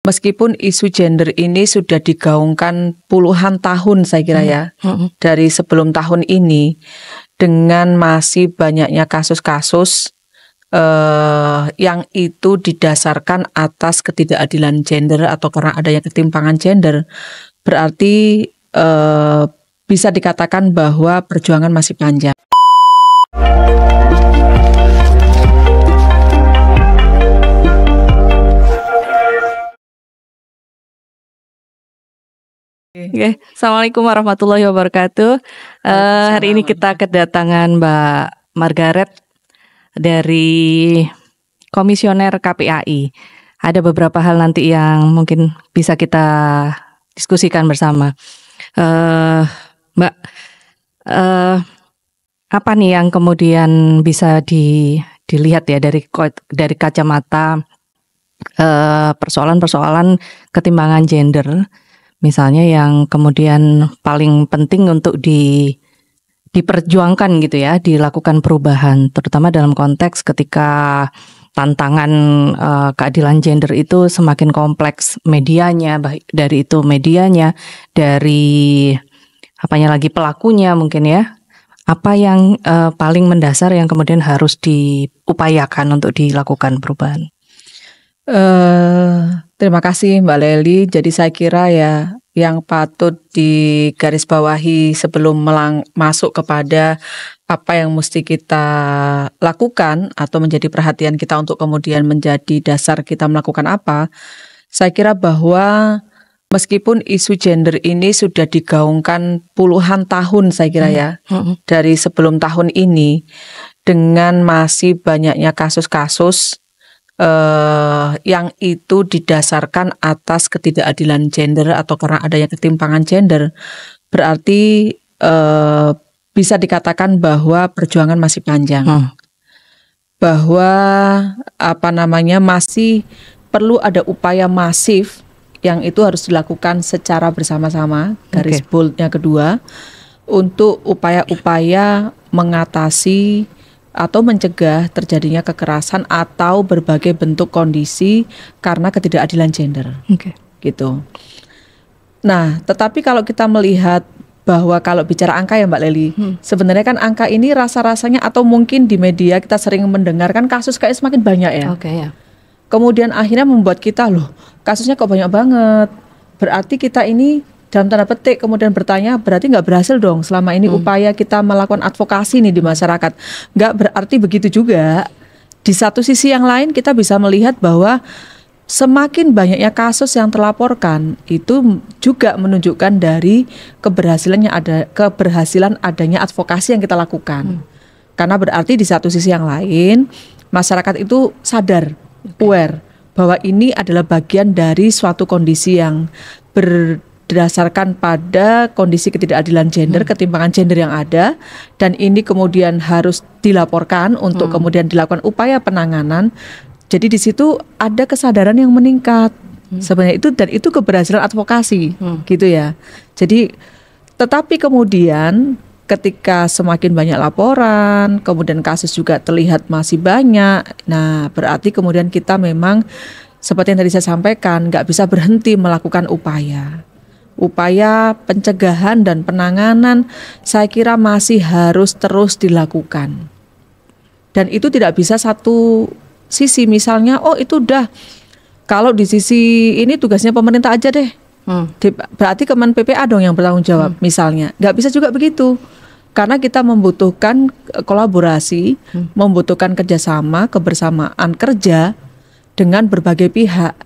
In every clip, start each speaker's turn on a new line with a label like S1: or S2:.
S1: Meskipun isu gender ini sudah digaungkan puluhan tahun saya kira ya, dari sebelum tahun ini, dengan masih banyaknya kasus-kasus yang itu didasarkan atas ketidakadilan gender atau karena adanya ketimpangan gender, berarti bisa dikatakan bahwa perjuangan masih panjang.
S2: Oke, Assalamualaikum warahmatullahi wabarakatuh. Hari ini kita kedatangan Mbak Margaret dari Komisioner KPAI. Ada beberapa hal nanti yang mungkin bisa kita diskusikan bersama. Mbak, apa nih yang kemudian bisa dilihat ya dari kacamata persoalan-persoalan ketimpangan gender? Misalnya yang kemudian paling penting untuk diperjuangkan gitu ya, dilakukan perubahan, terutama dalam konteks ketika tantangan keadilan gender itu semakin kompleks medianya, baik dari itu medianya, dari apanya lagi pelakunya mungkin ya. Apa yang paling mendasar yang kemudian harus diupayakan untuk dilakukan perubahan?
S1: Terima kasih Mbak Leli. Jadi saya kira ya yang patut digarisbawahi sebelum masuk kepada apa yang mesti kita lakukan atau menjadi perhatian kita untuk kemudian menjadi dasar kita melakukan apa. Saya kira bahwa meskipun isu gender ini sudah digaungkan puluhan tahun saya kira ya, dari sebelum tahun ini, dengan masih banyaknya kasus-kasus yang itu didasarkan atas ketidakadilan gender atau karena adanya ketimpangan gender, berarti bisa dikatakan bahwa perjuangan masih panjang, bahwa masih perlu ada upaya masif yang itu harus dilakukan secara bersama-sama, garis boldnya kedua, untuk upaya-upaya mengatasi atau mencegah terjadinya kekerasan atau berbagai bentuk kondisi karena ketidakadilan gender, gitu. Nah, tetapi kalau kita melihat bahwa kalau bicara angka ya Mbak Leli, sebenarnya kan angka ini rasa-rasanya atau mungkin di media kita sering mendengarkan kasus kayak semakin banyak ya. Ya. Kemudian akhirnya membuat kita loh, kasusnya kok banyak banget. Berarti kita ini dalam tanda petik kemudian bertanya, berarti nggak berhasil dong selama ini upaya kita melakukan advokasi nih di masyarakat. Nggak berarti begitu juga. Di satu sisi yang lain kita bisa melihat bahwa semakin banyaknya kasus yang terlaporkan itu juga menunjukkan dari keberhasilan adanya advokasi yang kita lakukan. Karena berarti di satu sisi yang lain masyarakat itu sadar, aware bahwa ini adalah bagian dari suatu kondisi yang berdasarkan pada kondisi ketidakadilan gender, ketimpangan gender yang ada, dan ini kemudian harus dilaporkan untuk kemudian dilakukan upaya penanganan. Jadi di situ ada kesadaran yang meningkat sebenarnya itu, dan itu keberhasilan advokasi, gitu ya. Jadi tetapi kemudian ketika semakin banyak laporan, kemudian kasus juga terlihat masih banyak, nah berarti kemudian kita memang seperti yang tadi saya sampaikan, nggak bisa berhenti melakukan upaya pencegahan dan penanganan. Saya kira masih harus terus dilakukan. Dan itu tidak bisa satu sisi, misalnya itu udah, kalau di sisi ini tugasnya pemerintah aja deh. Berarti Kemen PPA dong yang bertanggung jawab misalnya. Nggak bisa juga begitu. Karena kita membutuhkan kolaborasi, membutuhkan kerjasama, kebersamaan kerja dengan berbagai pihak.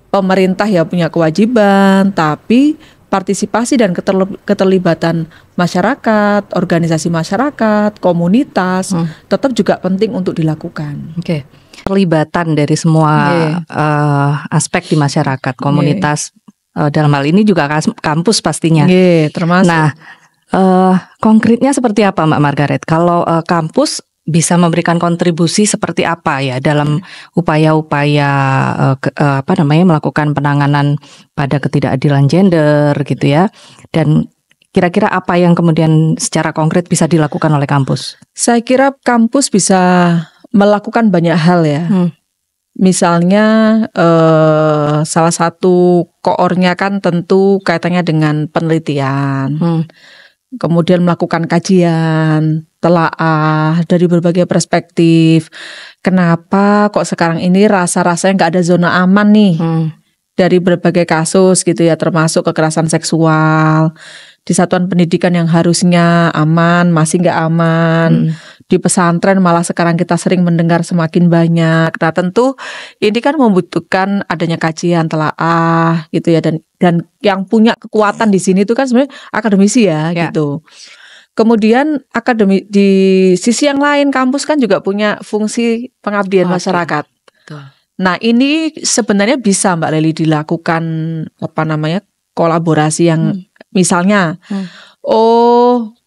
S1: Pemerintah ya punya kewajiban, tapi partisipasi dan keterlibatan masyarakat, organisasi masyarakat, komunitas tetap juga penting untuk dilakukan.
S2: Perlibatan dari semua aspek di masyarakat, komunitas, dalam hal ini juga kampus pastinya.
S1: Termasuk.
S2: Nah, konkretnya seperti apa Mbak Margaret? Kalau kampus bisa memberikan kontribusi seperti apa ya dalam upaya-upaya melakukan penanganan pada ketidakadilan gender gitu ya, dan kira-kira apa yang kemudian secara konkret bisa dilakukan oleh kampus?
S1: Saya kira kampus bisa melakukan banyak hal ya. Misalnya salah satu koornya kan tentu kaitannya dengan penelitian. Kemudian melakukan kajian, telaah dari berbagai perspektif. Kenapa kok sekarang ini rasa-rasanya nggak ada zona aman nih dari berbagai kasus gitu ya, termasuk kekerasan seksual. Di satuan pendidikan yang harusnya aman, masih nggak aman. Di pesantren malah sekarang kita sering mendengar semakin banyak. Nah tentu ini kan membutuhkan adanya kajian, telaah gitu ya. Dan yang punya kekuatan di sini itu kan sebenarnya akademisi ya gitu. Kemudian di sisi yang lain kampus kan juga punya fungsi pengabdian masyarakat.
S2: Betul.
S1: Nah ini sebenarnya bisa Mbak Lely dilakukan kolaborasi yang misalnya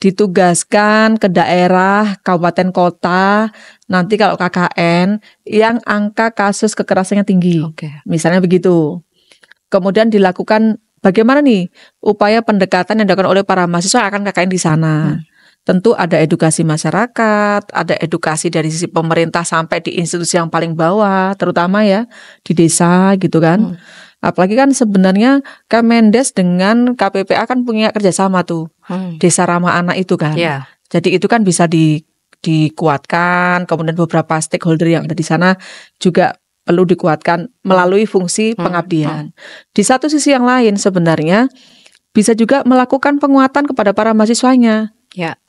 S1: ditugaskan ke daerah, kabupaten, kota, nanti kalau KKN yang angka kasus kekerasannya tinggi, misalnya begitu. Kemudian dilakukan bagaimana nih upaya pendekatan yang dilakukan oleh para mahasiswa yang akan KKN di sana. Tentu ada edukasi masyarakat, ada edukasi dari sisi pemerintah sampai di institusi yang paling bawah, terutama ya di desa gitu kan. Apalagi kan sebenarnya Kemendes dengan KPPA kan punya kerjasama tuh, Desa Ramah Anak itu kan. Jadi itu kan bisa dikuatkan, kemudian beberapa stakeholder yang ada di sana juga perlu dikuatkan melalui fungsi pengabdian. Di satu sisi yang lain sebenarnya bisa juga melakukan penguatan kepada para mahasiswanya.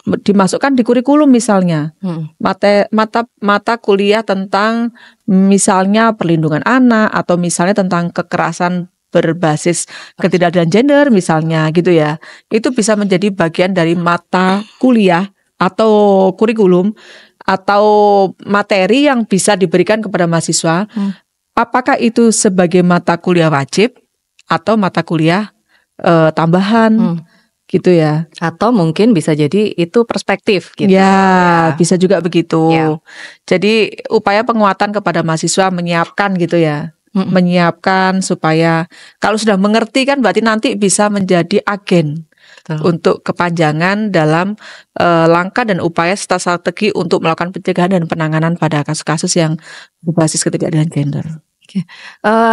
S1: Dimasukkan di kurikulum misalnya mata kuliah tentang misalnya perlindungan anak atau misalnya tentang kekerasan berbasis ketidakadilan gender misalnya gitu ya. Itu bisa menjadi bagian dari mata kuliah atau kurikulum atau materi yang bisa diberikan kepada mahasiswa. Apakah itu sebagai mata kuliah wajib atau mata kuliah tambahan? Gitu ya.
S2: Atau mungkin bisa jadi itu perspektif gitu.
S1: Ya, bisa juga begitu. Jadi upaya penguatan kepada mahasiswa menyiapkan gitu ya. Menyiapkan supaya kalau sudah mengerti kan berarti nanti bisa menjadi agen untuk kepanjangan dalam langkah dan upaya serta strategi untuk melakukan pencegahan dan penanganan pada kasus-kasus yang berbasis ketidakadilan gender.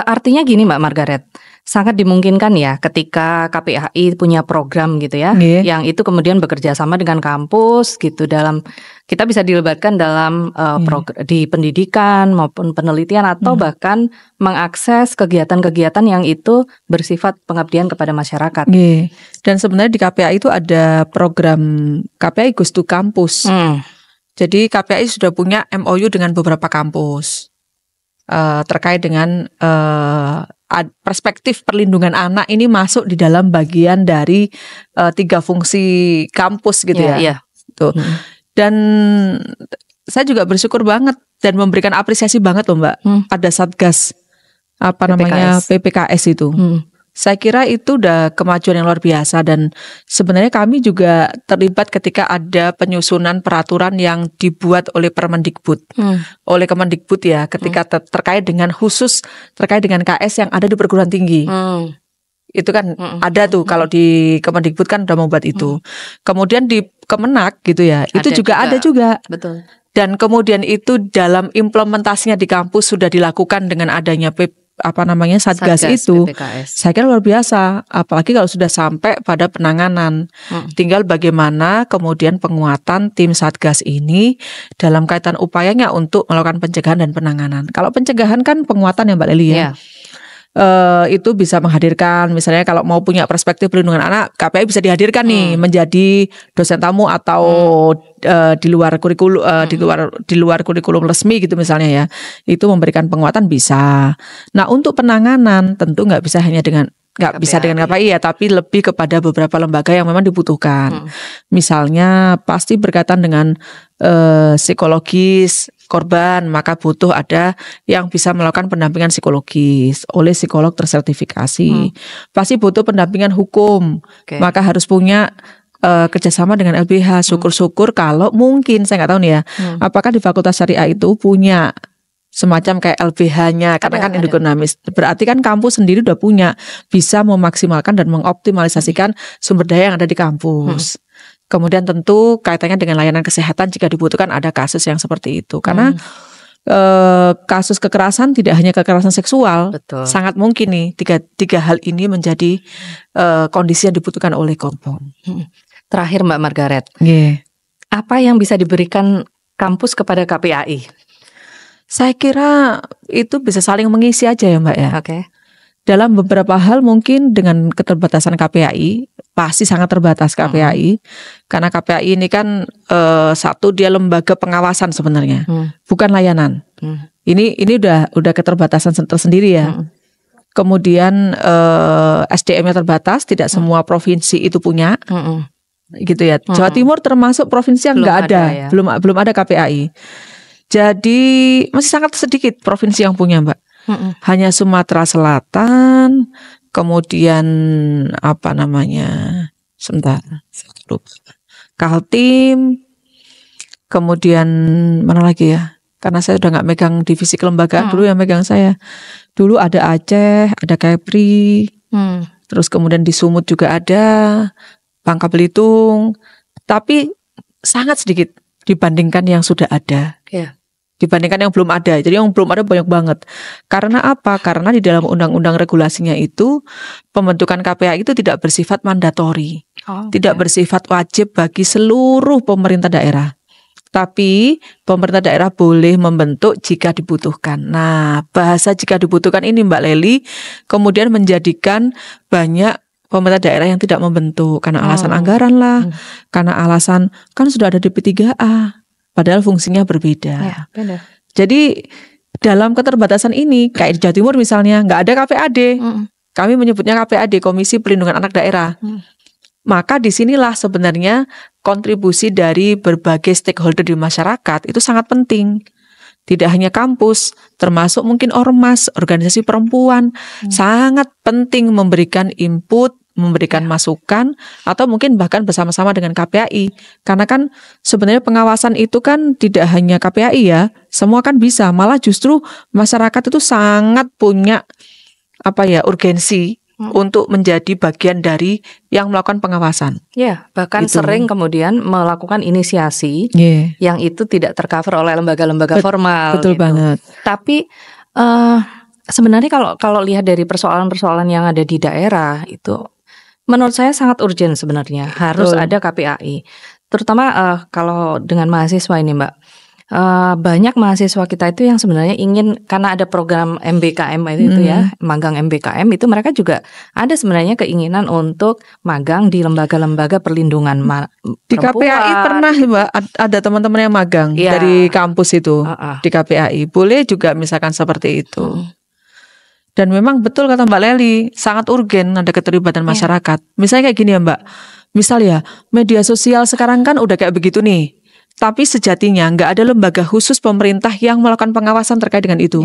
S2: Artinya gini Mbak Margaret, sangat dimungkinkan ya ketika KPAI punya program gitu ya, yang itu kemudian bekerja sama dengan kampus gitu dalam kita bisa dilibatkan dalam di pendidikan maupun penelitian atau bahkan mengakses kegiatan-kegiatan yang itu bersifat pengabdian kepada masyarakat.
S1: Dan sebenarnya di KPAI itu ada program KPAI Goes to Campus. Jadi KPAI sudah punya MOU dengan beberapa kampus. Terkait dengan perspektif perlindungan anak ini masuk di dalam bagian dari 3 fungsi kampus gitu ya. Tuh. Dan saya juga bersyukur banget dan memberikan apresiasi banget loh Mbak. Ada Satgas PPKS itu. Saya kira itu udah kemajuan yang luar biasa dan sebenarnya kami juga terlibat ketika ada penyusunan peraturan yang dibuat oleh Permendikbud, oleh Kemendikbud ya, ketika terkait dengan KS yang ada di perguruan tinggi. Itu kan ada tuh kalau di Kemendikbud kan udah membuat itu. Kemudian di Kemenak gitu ya, itu ada juga.
S2: Betul.
S1: Dan kemudian itu dalam implementasinya di kampus sudah dilakukan dengan adanya Satgas itu.
S2: PPKS.
S1: Saya kira luar biasa, apalagi kalau sudah sampai pada penanganan. Tinggal bagaimana kemudian penguatan tim Satgas ini dalam kaitan upayanya untuk melakukan pencegahan dan penanganan. Kalau pencegahan kan penguatan ya Mbak Lely ya. Itu bisa menghadirkan misalnya kalau mau punya perspektif perlindungan anak, KPAI bisa dihadirkan nih menjadi dosen tamu atau di luar kurikulum di luar kurikulum resmi gitu misalnya ya. Itu memberikan penguatan bisa. Nah, untuk penanganan tentu nggak bisa dengan KPAI ya, tapi lebih kepada beberapa lembaga yang memang dibutuhkan. Misalnya pasti berkaitan dengan psikologis korban, maka butuh ada yang bisa melakukan pendampingan psikologis oleh psikolog tersertifikasi. Pasti butuh pendampingan hukum, maka harus punya kerjasama dengan LBH. Syukur-syukur kalau mungkin, saya nggak tahu nih ya, apakah di Fakultas Syariah itu punya semacam kayak LBH-nya, karena kan ekonomis. Berarti kan kampus sendiri udah punya, bisa memaksimalkan dan mengoptimalisasikan sumber daya yang ada di kampus. Kemudian tentu kaitannya dengan layanan kesehatan jika dibutuhkan ada kasus yang seperti itu. Karena kasus kekerasan tidak hanya kekerasan seksual,
S2: Betul.
S1: sangat mungkin nih tiga hal ini menjadi kondisi yang dibutuhkan oleh korban.
S2: Terakhir Mbak Margaret,
S1: Apa
S2: yang bisa diberikan kampus kepada KPAI?
S1: Saya kira itu bisa saling mengisi aja ya Mbak ya.
S2: Oke.
S1: Dalam beberapa hal mungkin dengan keterbatasan KPAI, pasti sangat terbatas KPAI, karena KPAI ini kan satu dia lembaga pengawasan sebenarnya, bukan layanan. Ini udah keterbatasan tersendiri ya. Kemudian SDM-nya terbatas, tidak semua provinsi itu punya, gitu ya. Jawa Timur termasuk provinsi yang nggak ada,
S2: ya.
S1: belum ada KPAI. Jadi masih sangat sedikit provinsi yang punya Mbak. Hanya Sumatera Selatan, kemudian Kaltim, kemudian mana lagi ya? Karena saya udah nggak megang divisi kelembagaan, dulu yang megang saya. Dulu ada Aceh, ada Kepri, terus kemudian di Sumut juga ada, Bangka Belitung, tapi sangat sedikit dibandingkan yang sudah ada. Dibandingkan yang belum ada. Jadi yang belum ada banyak banget. Karena apa? Karena di dalam undang-undang regulasinya itu pembentukan KPAI itu tidak bersifat mandatori. Tidak bersifat wajib bagi seluruh pemerintah daerah. Tapi pemerintah daerah boleh membentuk jika dibutuhkan. Nah, bahasa jika dibutuhkan ini Mbak Lely kemudian menjadikan banyak pemerintah daerah yang tidak membentuk karena alasan anggaran lah, karena alasan kan sudah ada DP3A. Padahal fungsinya berbeda.
S2: Ya, beda.
S1: Jadi dalam keterbatasan ini, kayak di Jawa Timur misalnya, nggak ada KPAD. Kami menyebutnya KPAD, Komisi Pelindungan Anak Daerah. Maka disinilah sebenarnya kontribusi dari berbagai stakeholder di masyarakat itu sangat penting. Tidak hanya kampus, termasuk mungkin ormas, organisasi perempuan, sangat penting memberikan input, memberikan masukan, atau mungkin bahkan bersama-sama dengan KPAI. Karena kan sebenarnya pengawasan itu kan tidak hanya KPAI ya, semua kan bisa. Malah justru masyarakat itu sangat punya urgensi untuk menjadi bagian dari yang melakukan pengawasan.
S2: Ya, bahkan
S1: Gitu.
S2: sering kemudian melakukan inisiasi yang itu tidak tercover oleh lembaga-lembaga formal.
S1: Betul
S2: gitu.
S1: banget.
S2: Tapi sebenarnya kalau lihat dari persoalan-persoalan yang ada di daerah itu, menurut saya sangat urgent sebenarnya harus ada KPAI. Terutama kalau dengan mahasiswa ini Mbak, banyak mahasiswa kita itu yang sebenarnya ingin, karena ada program MBKM itu ya, magang MBKM itu, mereka juga ada sebenarnya keinginan untuk magang di lembaga-lembaga perlindungan
S1: Di KPAI pernah Mbak ada teman-teman yang magang dari kampus itu di KPAI. Boleh juga misalkan seperti itu. Dan memang betul kata Mbak Lely, sangat urgen ada keterlibatan masyarakat. Misalnya kayak gini ya Mbak, misal ya media sosial sekarang kan udah kayak begitu nih. Tapi sejatinya nggak ada lembaga khusus pemerintah yang melakukan pengawasan terkait dengan itu.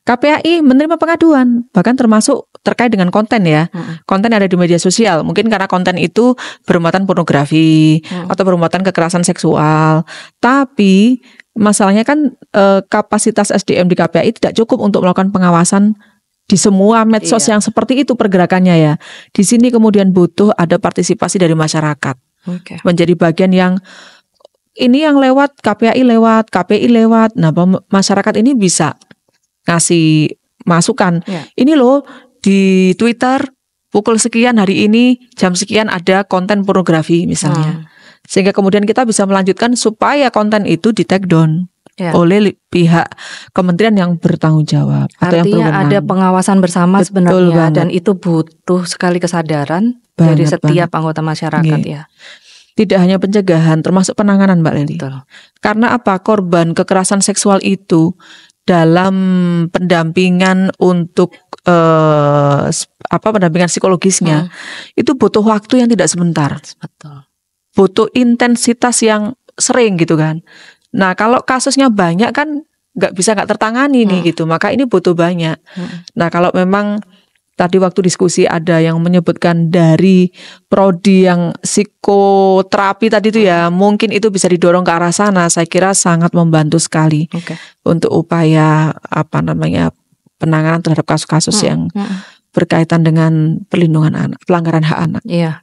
S1: KPAI menerima pengaduan, bahkan termasuk terkait dengan konten ya. Konten yang ada di media sosial, mungkin karena konten itu bermuatan pornografi atau bermuatan kekerasan seksual. Tapi masalahnya kan kapasitas SDM di KPAI tidak cukup untuk melakukan pengawasan di semua medsos yang seperti itu pergerakannya ya. Di sini kemudian butuh ada partisipasi dari masyarakat. Menjadi bagian yang ini yang lewat KPAI lewat, KPI lewat. Nah, masyarakat ini bisa ngasih masukan. Ini loh di Twitter pukul sekian hari ini jam sekian ada konten pornografi misalnya. Sehingga kemudian kita bisa melanjutkan supaya konten itu di take down oleh pihak kementerian yang bertanggung jawab.
S2: Artinya ada pengawasan bersama sebenarnya, dan itu butuh sekali kesadaran dari setiap anggota masyarakat ya.
S1: Tidak hanya pencegahan, termasuk penanganan Mbak Lely. Karena apa? Korban kekerasan seksual itu dalam pendampingan untuk pendampingan psikologisnya itu butuh waktu yang tidak sebentar. Butuh intensitas yang sering gitu kan. Nah kalau kasusnya banyak kan nggak tertangani nih gitu. Maka ini butuh banyak. Nah kalau memang tadi waktu diskusi ada yang menyebutkan dari prodi yang psikoterapi tadi itu ya, mungkin itu bisa didorong ke arah sana. Saya kira sangat membantu sekali untuk upaya penanganan terhadap kasus-kasus yang berkaitan dengan pelindungan anak, pelanggaran hak anak.
S2: Iya.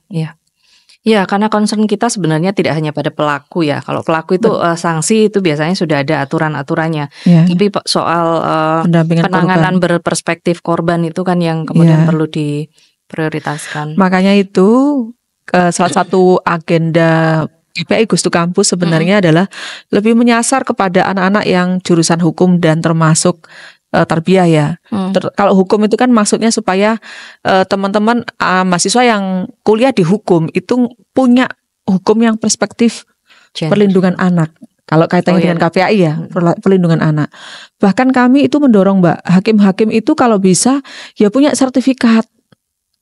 S2: Ya, karena concern kita sebenarnya tidak hanya pada pelaku ya. Kalau pelaku itu sanksi itu biasanya sudah ada aturan-aturannya.
S1: Ya.
S2: Tapi soal
S1: Pendampingan
S2: penanganan berperspektif korban itu kan yang kemudian perlu diprioritaskan.
S1: Makanya itu salah satu agenda KPI Gustu Kampus sebenarnya adalah lebih menyasar kepada anak-anak yang jurusan hukum dan termasuk tarbiyah ya. Kalau hukum itu kan maksudnya supaya teman-teman mahasiswa yang kuliah di hukum itu punya hukum yang perspektif perlindungan anak. Kalau kaitannya dengan KPAI ya, perlindungan anak. Bahkan kami itu mendorong Mbak, hakim-hakim itu kalau bisa ya punya sertifikat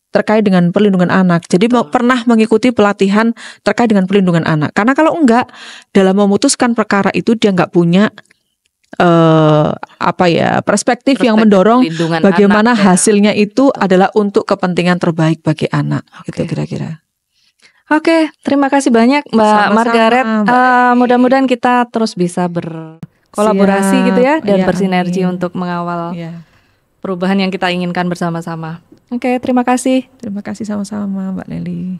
S1: terkait dengan perlindungan anak. Jadi pernah mengikuti pelatihan terkait dengan perlindungan anak. Karena kalau enggak, dalam memutuskan perkara itu dia enggak punya perspektif yang mendorong bagaimana hasilnya itu adalah untuk kepentingan terbaik bagi anak. Gitu kira-kira.
S2: Oke, terima kasih banyak Mbak Margaret. Mudah-mudahan kita terus bisa berkolaborasi gitu ya dan bersinergi untuk mengawal perubahan yang kita inginkan bersama-sama. Oke, terima kasih.
S1: Terima kasih sama-sama Mbak Nelly.